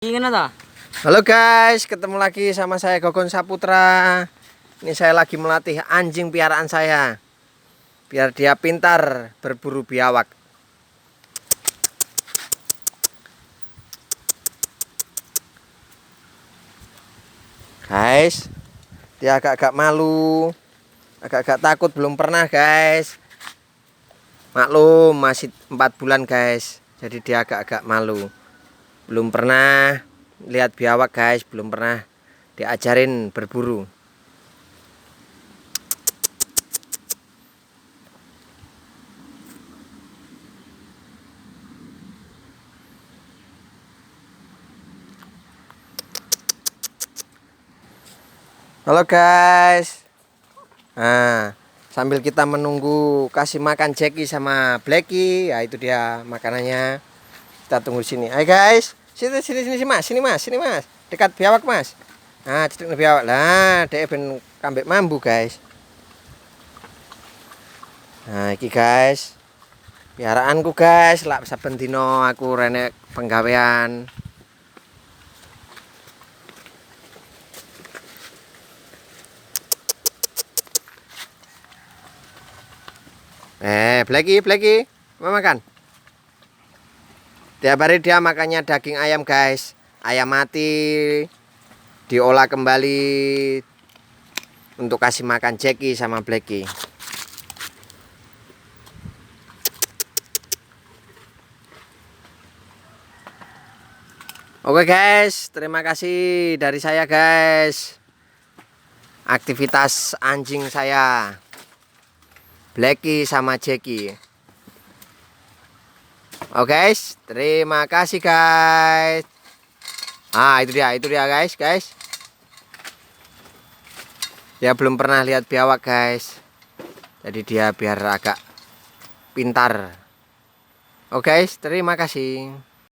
Halo guys, ketemu lagi sama saya Gogon Saputra. Ini saya lagi melatih anjing piaraan saya biar dia pintar berburu biawak. Guys, dia agak-agak malu, agak-agak takut, belum pernah guys. Maklum masih 4 bulan guys, jadi dia agak-agak malu. Belum pernah lihat biawak guys, belum pernah diajarin berburu. Halo guys. Nah, sambil kita menunggu kasih makan Jackie sama Blacky, ya itu dia makanannya. Kita tunggu sini. Ayo guys, sini mas, sini mas, dekat biawak mas. Nah, cedek biawak lah, dek ben kambek mambu guys. Nah, iki guys, piaraanku guys, lak saben dino aku renek penggawean. Blacky, mau makan? Tiap hari dia makannya daging ayam guys. Ayam mati diolah kembali untuk kasih makan Jackie sama Blacky. Oke guys, terima kasih dari saya guys. Aktivitas anjing saya Blacky sama Jackie. Oke guys, terima kasih guys. Ah, itu dia guys. Dia belum pernah lihat biawak guys. Jadi dia biar agak pintar. Oke guys, terima kasih.